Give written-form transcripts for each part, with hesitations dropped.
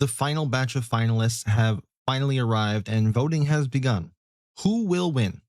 The final batch of finalists have finally arrived and voting has begun. Who will win?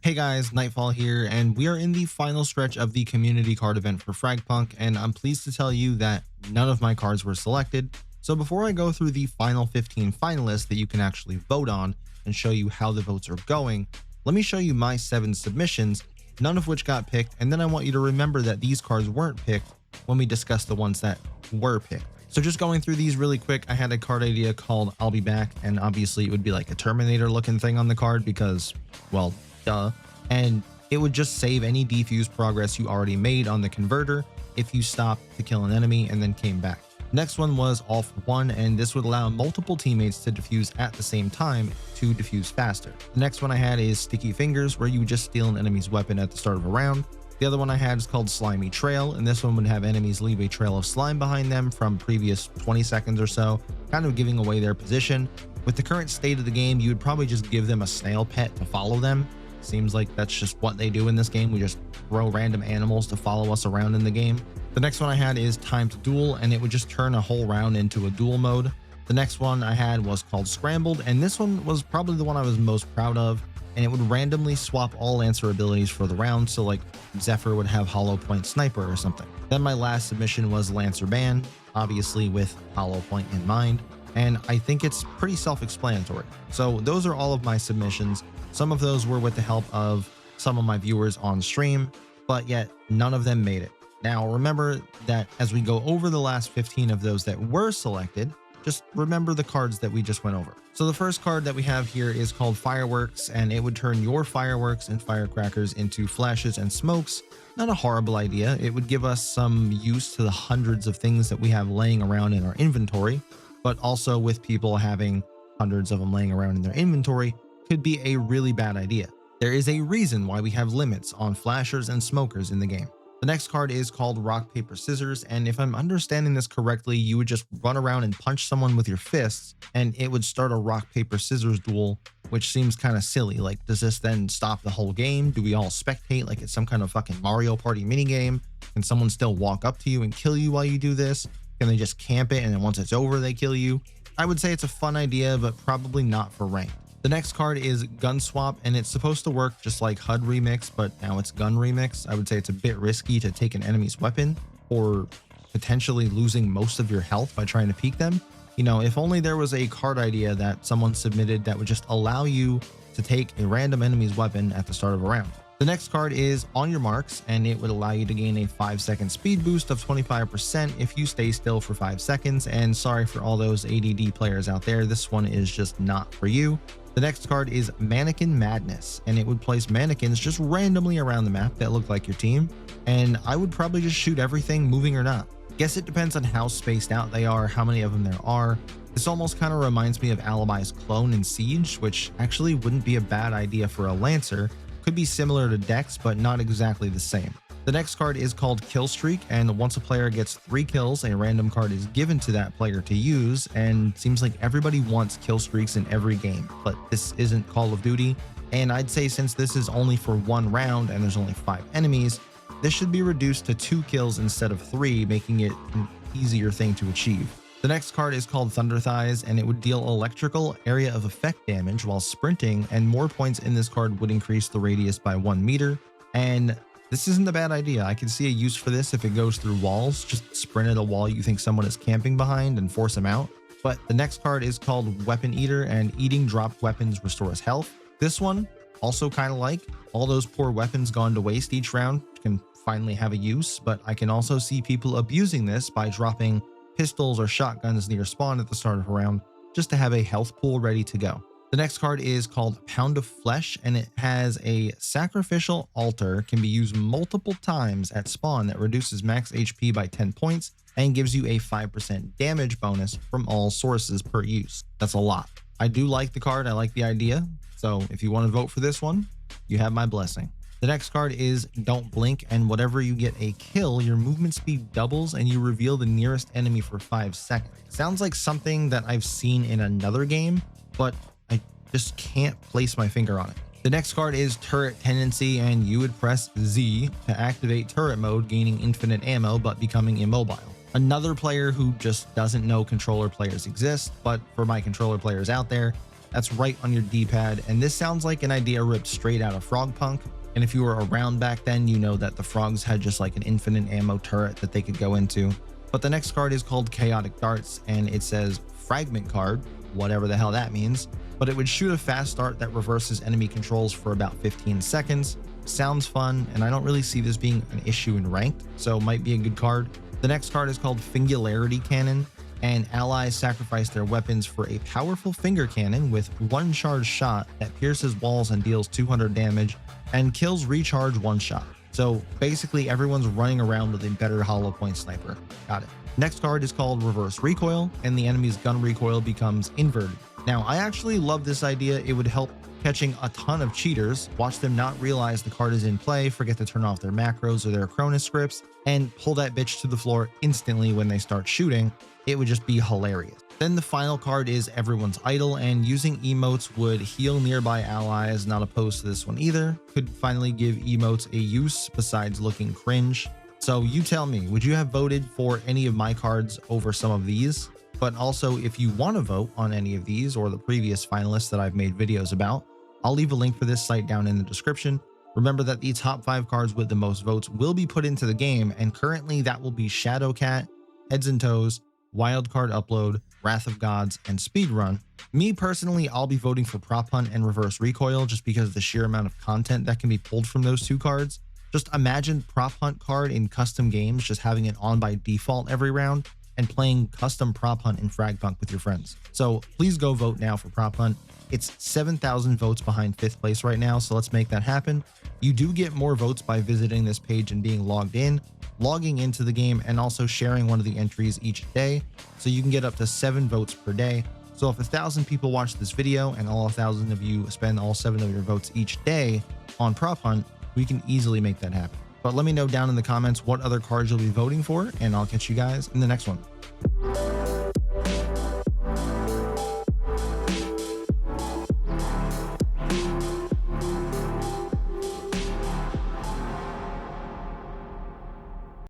Hey guys, Nightfall here, and we are in the final stretch of the community card event for FragPunk, and I'm pleased to tell you that none of my cards were selected. So before I go through the final 15 finalists that you can actually vote on and show you how the votes are going, let me show you my 7 submissions, none of which got picked, and then I want you to remember that these cards weren't picked when we discuss the ones that were picked. So just going through these really quick, I had a card idea called I'll Be Back, and obviously it would be like a Terminator looking thing on the card because, well, duh. And it would just save any defuse progress you already made on the converter if you stopped to kill an enemy and then came back. Next one was All for One, and this would allow multiple teammates to defuse at the same time to defuse faster. The next one I had is Sticky Fingers, where you would just steal an enemy's weapon at the start of a round. The other one I had is called Slimy Trail, and this one would have enemies leave a trail of slime behind them from previous 20 seconds or so, kind of giving away their position. With the current state of the game, you would probably just give them a snail pet to follow them. Seems like that's just what they do in this game. We just throw random animals to follow us around in the game. The next one I had is Time to Duel, and it would just turn a whole round into a duel mode. The next one I had was called Scrambled, and this one was probably the one I was most proud of, and it would randomly swap all Lancer abilities for the round, so like Zephyr would have Hollow Point Sniper or something. Then my last submission was Lancer Ban, obviously with Hollow Point in mind, and I think it's pretty self-explanatory. So those are all of my submissions. Some of those were with the help of some of my viewers on stream, but yet none of them made it. Now remember that as we go over the last 15 of those that were selected, just remember the cards that we just went over. So the first card that we have here is called Fireworks, and it would turn your fireworks and firecrackers into flashes and smokes. Not a horrible idea. It would give us some use to the hundreds of things that we have laying around in our inventory, but also with people having hundreds of them laying around in their inventory, could be a really bad idea. There is a reason why we have limits on flashers and smokers in the game. The next card is called Rock, Paper, Scissors, and if I'm understanding this correctly, you would just run around and punch someone with your fists, and it would start a rock, paper, scissors duel, which seems kind of silly. Like, does this then stop the whole game? Do we all spectate like it's some kind of fucking Mario Party minigame? Can someone still walk up to you and kill you while you do this? Can they just camp it and then once it's over, they kill you? I would say it's a fun idea, but probably not for rank. The next card is Gun Swap, and it's supposed to work just like HUD Remix, but now it's Gun Remix. I would say it's a bit risky to take an enemy's weapon or potentially losing most of your health by trying to peek them. You know, if only there was a card idea that someone submitted that would just allow you to take a random enemy's weapon at the start of a round. The next card is On Your Marks, and it would allow you to gain a 5-second speed boost of 25% if you stay still for 5 seconds. And sorry for all those ADD players out there, this one is just not for you. The next card is Mannequin Madness, and it would place mannequins just randomly around the map that look like your team, and I would probably just shoot everything, moving or not. Guess it depends on how spaced out they are, how many of them there are. This almost kind of reminds me of Alibi's clone in Siege, which actually wouldn't be a bad idea for a Lancer. Could be similar to Dex, but not exactly the same. The next card is called Kill Streak, and once a player gets 3 kills, a random card is given to that player to use, and seems like everybody wants kill streaks in every game, but this isn't Call of Duty, and I'd say since this is only for 1 round and there's only 5 enemies, this should be reduced to 2 kills instead of 3, making it an easier thing to achieve. The next card is called Thunder Thighs, and it would deal electrical area of effect damage while sprinting, and more points in this card would increase the radius by 1 meter, and this isn't a bad idea. I can see a use for this if it goes through walls. Just sprint at a wall you think someone is camping behind and force them out. But the next card is called Weapon Eater, and eating dropped weapons restores health. This one, also kind of like all those poor weapons gone to waste each round, can finally have a use, but I can also see people abusing this by dropping pistols or shotguns near spawn at the start of a round, just to have a health pool ready to go. The next card is called Pound of Flesh, and it has a sacrificial altar, can be used multiple times at spawn that reduces max HP by 10 points and gives you a 5% damage bonus from all sources per use. That's a lot. I do like the card, I like the idea, so if you want to vote for this one, you have my blessing. The next card is Don't Blink, and whatever you get a kill, your movement speed doubles and you reveal the nearest enemy for 5 seconds. Sounds like something that I've seen in another game, but I just can't place my finger on it. The next card is Turret Tendency, and you would press Z to activate turret mode, gaining infinite ammo but becoming immobile. Another player who just doesn't know controller players exist, but for my controller players out there, that's right on your D-pad, and this sounds like an idea ripped straight out of FragPunk. And if you were around back then, you know that the frogs had just like an infinite ammo turret that they could go into. But the next card is called Chaotic Darts, and it says Fragment card, whatever the hell that means, but it would shoot a fast dart that reverses enemy controls for about 15 seconds. Sounds fun, and I don't really see this being an issue in ranked, so might be a good card. The next card is called Fingularity Cannon, and allies sacrifice their weapons for a powerful finger cannon with one charge shot that pierces walls and deals 200 damage and kills recharge one shot. So basically everyone's running around with a better hollow point sniper. Got it. Next card is called Reverse Recoil, and the enemy's gun recoil becomes inverted. Now, I actually love this idea. It would help catching a ton of cheaters, watch them not realize the card is in play, forget to turn off their macros or their Cronus scripts, and pull that bitch to the floor instantly when they start shooting. It would just be hilarious. Then the final card is Everyone's Idol, and using emotes would heal nearby allies. Not opposed to this one either. Could finally give emotes a use besides looking cringe. So you tell me, would you have voted for any of my cards over some of these? But also, if you want to vote on any of these or the previous finalists that I've made videos about, I'll leave a link for this site down in the description. Remember that the top 5 cards with the most votes will be put into the game, and currently that will be Shadowcat, Heads and Toes, Wildcard Upload, Wrath of Gods, and Speedrun. Me personally, I'll be voting for Prop Hunt and Reverse Recoil just because of the sheer amount of content that can be pulled from those two cards. Just imagine Prop Hunt card in custom games, just having it on by default every round and playing custom Prop Hunt in FragPunk with your friends. So please go vote now for Prop Hunt. It's 7,000 votes behind 5th place right now, so let's make that happen. You do get more votes by visiting this page and being logged in, logging into the game, and also sharing one of the entries each day, so you can get up to 7 votes per day. So if 1,000 people watch this video and all 1,000 of you spend all 7 of your votes each day on Prop Hunt, we can easily make that happen. But let me know down in the comments what other cards you'll be voting for, and I'll catch you guys in the next one.